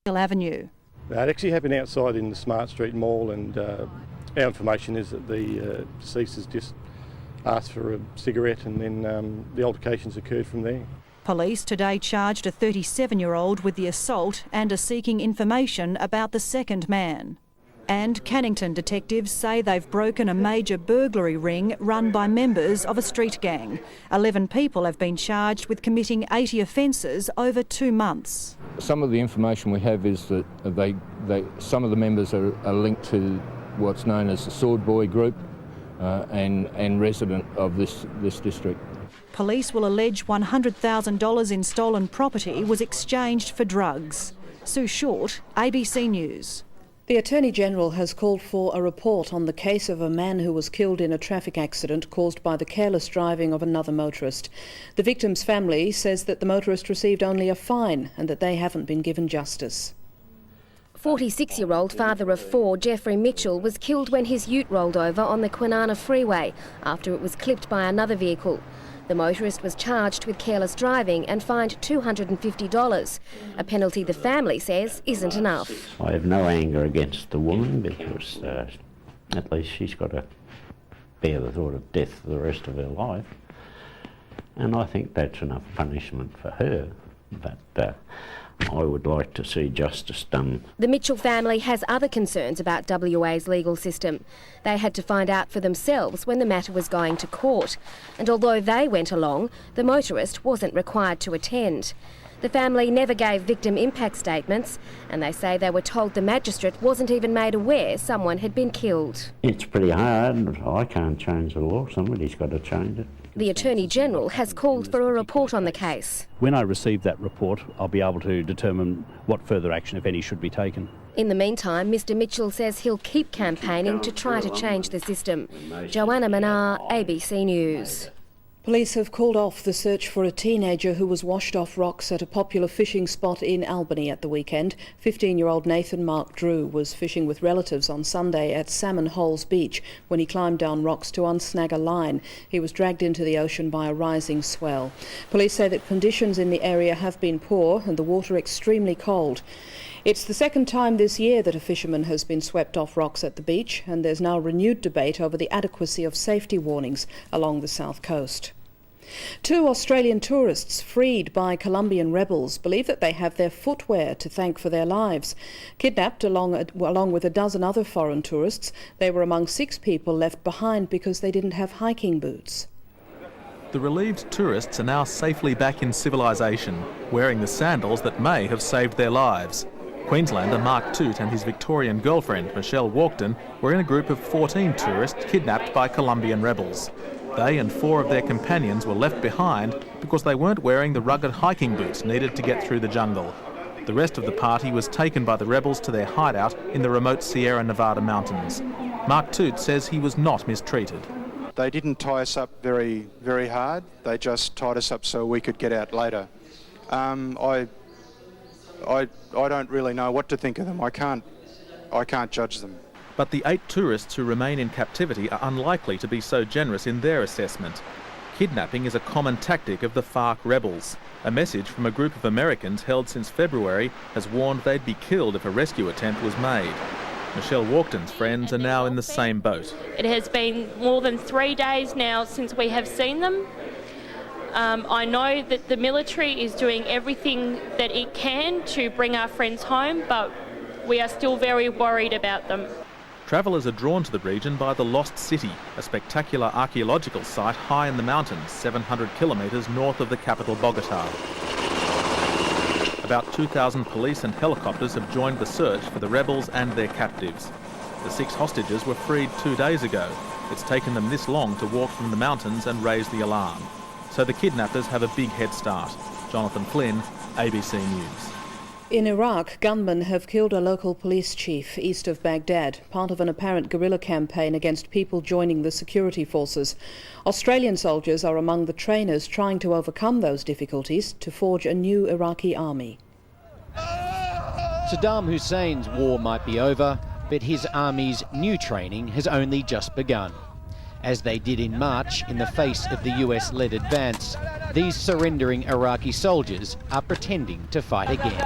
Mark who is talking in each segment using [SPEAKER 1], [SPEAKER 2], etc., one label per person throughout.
[SPEAKER 1] Avenue.
[SPEAKER 2] It actually happened outside in the Smart Street Mall, and our information is that the deceased has just asked for a cigarette, and then the altercations occurred from there.
[SPEAKER 1] Police today charged a 37-year-old with the assault and are seeking information about the second man. And Cannington detectives say they've broken a major burglary ring run by members of a street gang. 11 people have been charged with committing 80 offences over 2 months.
[SPEAKER 3] Some of the information we have is that some of the members are linked to what's known as the Sword Boy group and resident of this district.
[SPEAKER 1] Police will allege $100,000 in stolen property was exchanged for drugs. Sue Short, ABC News.
[SPEAKER 4] The Attorney-General has called for a report on the case of a man who was killed in a traffic accident caused by the careless driving of another motorist. The victim's family says that the motorist received only a fine and that they haven't been given justice.
[SPEAKER 5] 46-year-old father of 4, Jeffrey Mitchell, was killed when his ute rolled over on the Kwinana Freeway after it was clipped by another vehicle. The motorist was charged with careless driving and fined $250, a penalty the family says isn't enough.
[SPEAKER 6] I have no anger against the woman because at least she's got to bear the thought of death for the rest of her life. And I think that's enough punishment for her. But I would like to see justice done.
[SPEAKER 5] The Mitchell family has other concerns about WA's legal system. They had to find out for themselves when the matter was going to court. And although they went along, the motorist wasn't required to attend. The family never gave victim impact statements, and they say they were told the magistrate wasn't even made aware someone had been killed.
[SPEAKER 6] It's pretty hard. I can't change the law. Somebody's got to change it.
[SPEAKER 5] The Attorney-General has called for a report on the case.
[SPEAKER 7] When I receive that report, I'll be able to determine what further action, if any, should be taken.
[SPEAKER 5] In the meantime, Mr Mitchell says he'll keep campaigning to try to change the system. Joanna Manar, ABC News.
[SPEAKER 4] Police have called off the search for a teenager who was washed off rocks at a popular fishing spot in Albany at the weekend. 15-year-old Nathan Mark Drew was fishing with relatives on Sunday at Salmon Holes Beach when he climbed down rocks to unsnag a line. He was dragged into the ocean by a rising swell. Police say that conditions in the area have been poor and the water extremely cold. It's the second time this year that a fisherman has been swept off rocks at the beach, and there's now renewed debate over the adequacy of safety warnings along the south coast. 2 Australian tourists freed by Colombian rebels believe that they have their footwear to thank for their lives. Kidnapped along with a dozen other foreign tourists, they were among 6 people left behind because they didn't have hiking boots.
[SPEAKER 8] The relieved tourists are now safely back in civilisation, wearing the sandals that may have saved their lives. Queenslander Mark Toot and his Victorian girlfriend Michelle Walkden were in a group of 14 tourists kidnapped by Colombian rebels. They and 4 of their companions were left behind because they weren't wearing the rugged hiking boots needed to get through the jungle. The rest of the party was taken by the rebels to their hideout in the remote Sierra Nevada mountains. Mark Toot says he was not mistreated.
[SPEAKER 9] They didn't tie us up very, very hard. They just tied us up so we could get out later. I don't really know what to think of them. I can't judge them.
[SPEAKER 8] But the 8 tourists who remain in captivity are unlikely to be so generous in their assessment. Kidnapping is a common tactic of the FARC rebels. A message from a group of Americans held since February has warned they'd be killed if a rescue attempt was made. Michelle Walkden's friends are now in the same boat.
[SPEAKER 10] It has been more than 3 days now since we have seen them. I know that the military is doing everything that it can to bring our friends home, but we are still very worried about them.
[SPEAKER 8] Travellers are drawn to the region by the Lost City, a spectacular archaeological site high in the mountains, 700 kilometres north of the capital Bogotá. About 2,000 police and helicopters have joined the search for the rebels and their captives. The 6 hostages were freed 2 days ago. It's taken them this long to walk from the mountains and raise the alarm. So the kidnappers have a big head start. Jonathan Flynn, ABC News.
[SPEAKER 4] In Iraq, gunmen have killed a local police chief east of Baghdad, part of an apparent guerrilla campaign against people joining the security forces. Australian soldiers are among the trainers trying to overcome those difficulties to forge a new Iraqi army.
[SPEAKER 11] Saddam Hussein's war might be over, but his army's new training has only just begun. As they did in March in the face of the US-led advance, these surrendering Iraqi soldiers are pretending to fight again.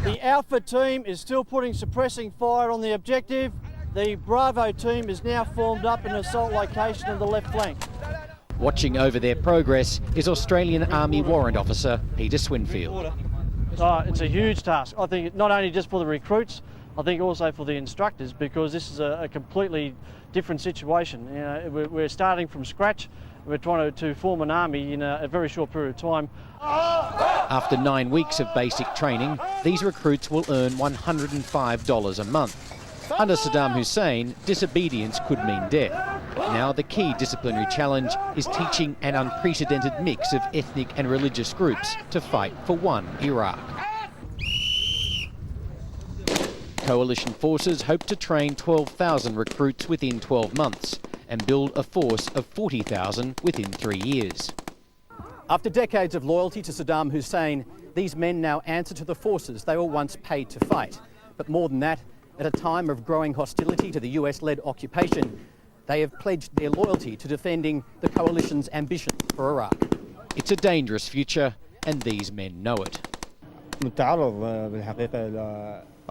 [SPEAKER 12] The Alpha team is still putting suppressing fire on the objective. The Bravo team is now formed up in an assault location on the left flank.
[SPEAKER 11] Watching over their progress is Australian Army Warrant Officer Peter Swinfield.
[SPEAKER 12] It's a huge task. I think not only just for the recruits, I think also for the instructors, because this is a completely different situation. You know, we're starting from scratch. We're trying to form an army in a very short period of time.
[SPEAKER 11] After 9 weeks of basic training, these recruits will earn $105 a month. Under Saddam Hussein, disobedience could mean death. Now the key disciplinary challenge is teaching an unprecedented mix of ethnic and religious groups to fight for one Iraq. Coalition forces hope to train 12,000 recruits within 12 months and build a force of 40,000 within 3 years.
[SPEAKER 12] After decades of loyalty to Saddam Hussein, these men now answer to the forces they were once paid to fight. But more than that, at a time of growing hostility to the US-led occupation, they have pledged their loyalty to defending the coalition's ambition for Iraq.
[SPEAKER 11] It's a dangerous future, and these men know it.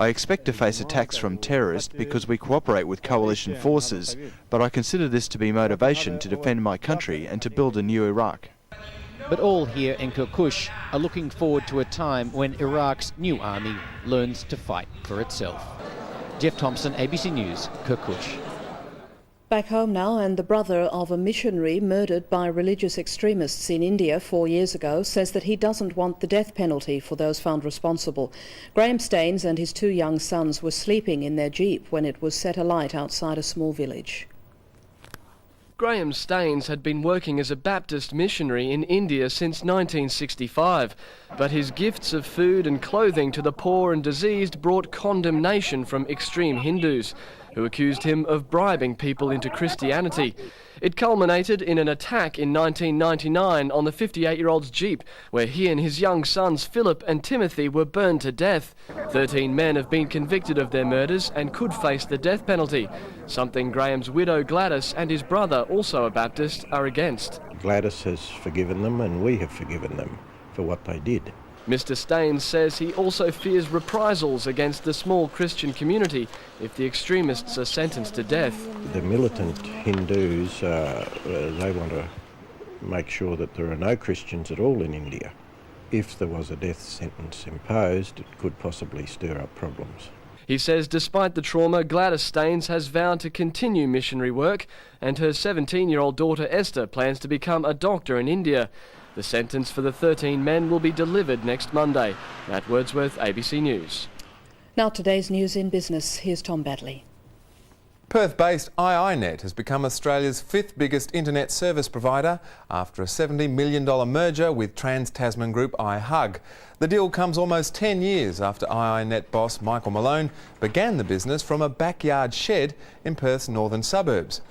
[SPEAKER 13] I expect to face attacks from terrorists because we cooperate with coalition forces, but I consider this to be motivation to defend my country and to build a new Iraq.
[SPEAKER 11] But all here in Kirkuk are looking forward to a time when Iraq's new army learns to fight for itself. Jeff Thompson, ABC News, Kirkuk.
[SPEAKER 4] Back home now, and the brother of a missionary murdered by religious extremists in India 4 years ago says that he doesn't want the death penalty for those found responsible. Graham Staines and his 2 young sons were sleeping in their jeep when it was set alight outside a small village.
[SPEAKER 14] Graham Staines had been working as a Baptist missionary in India since 1965, but his gifts of food and clothing to the poor and diseased brought condemnation from extreme Hindus, who accused him of bribing people into Christianity. It culminated in an attack in 1999 on the 58-year-old's Jeep, where he and his young sons Philip and Timothy were burned to death. 13 men have been convicted of their murders and could face the death penalty, something Graham's widow Gladys and his brother, also a Baptist, are against.
[SPEAKER 15] Gladys has forgiven them and we have forgiven them for what they did.
[SPEAKER 14] Mr. Staines says he also fears reprisals against the small Christian community if the extremists are sentenced to death.
[SPEAKER 15] The militant Hindus, they want to make sure that there are no Christians at all in India. If there was a death sentence imposed, it could possibly stir up problems.
[SPEAKER 14] He says despite the trauma, Gladys Staines has vowed to continue missionary work, and her 17-year-old daughter Esther plans to become a doctor in India. The sentence for the 13 men will be delivered next Monday. Matt Wordsworth, ABC News.
[SPEAKER 4] Now today's news in business. Here's Tom Badley.
[SPEAKER 16] Perth-based iiNet has become Australia's 5th biggest internet service provider after a $70 million merger with Trans-Tasman group iHug. The deal comes almost 10 years after iiNet boss Michael Malone began the business from a backyard shed in Perth's northern suburbs.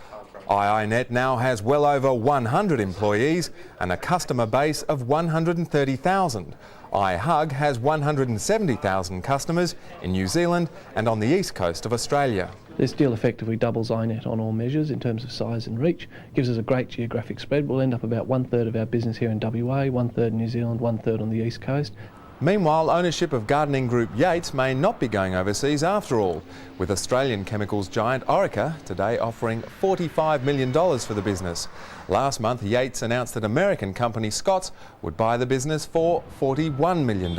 [SPEAKER 16] iiNet now has well over 100 employees and a customer base of 130,000. iHug has 170,000 customers in New Zealand and on the east coast of Australia.
[SPEAKER 17] This deal effectively doubles iiNet on all measures in terms of size and reach, gives us a great geographic spread. We'll end up about 1/3 of our business here in WA, 1/3 in New Zealand, 1/3 on the east coast.
[SPEAKER 16] Meanwhile, ownership of gardening group Yates may not be going overseas after all, with Australian chemicals giant Orica today offering $45 million for the business. Last month, Yates announced that American company Scott's would buy the business for $41 million.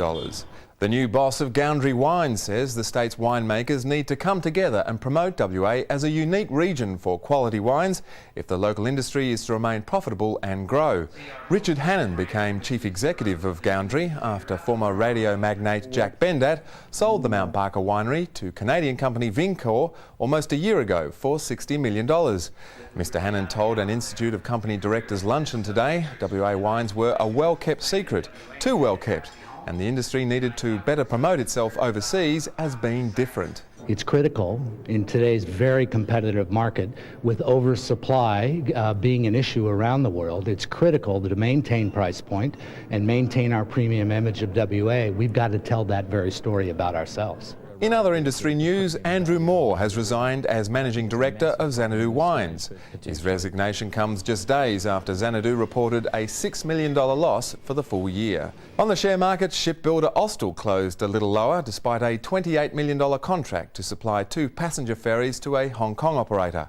[SPEAKER 16] The new boss of Goundry Wines says the state's winemakers need to come together and promote WA as a unique region for quality wines if the local industry is to remain profitable and grow. Richard Hannon became chief executive of Goundry after former radio magnate Jack Bendat sold the Mount Barker winery to Canadian company Vincor almost a year ago for $60 million. Mr Hannon told an Institute of Company Directors luncheon today WA wines were a well-kept secret, too well kept, and the industry needed to better promote itself overseas as being different.
[SPEAKER 18] It's critical in today's very competitive market with oversupply being an issue around the world. It's critical to maintain price point and maintain our premium image of WA. We've got to tell that very story about ourselves.
[SPEAKER 16] In other industry news, Andrew Moore has resigned as Managing Director of Xanadu Wines. His resignation comes just days after Xanadu reported a $6 million loss for the full year. On the share market, shipbuilder Austal closed a little lower despite a $28 million contract to supply 2 passenger ferries to a Hong Kong operator.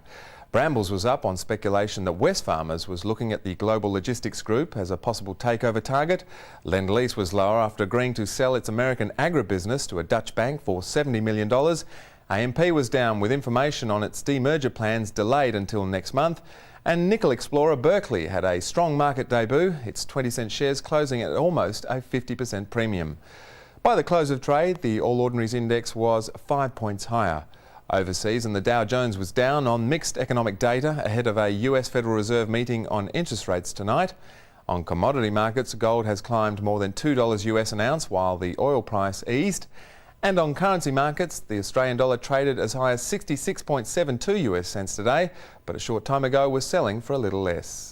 [SPEAKER 16] Brambles was up on speculation that Wesfarmers was looking at the Global Logistics Group as a possible takeover target. Lend-Lease was lower after agreeing to sell its American agribusiness to a Dutch bank for $70 million. AMP was down with information on its demerger plans delayed until next month. And nickel explorer Berkeley had a strong market debut, its 20-cent shares closing at almost a 50% premium. By the close of trade, the All Ordinaries Index was 5 points higher. Overseas, and the Dow Jones was down on mixed economic data ahead of a US Federal Reserve meeting on interest rates tonight. On commodity markets, gold has climbed more than $2 US an ounce while the oil price eased. And on currency markets, the Australian dollar traded as high as 66.72 US cents today, but a short time ago was selling for a little less.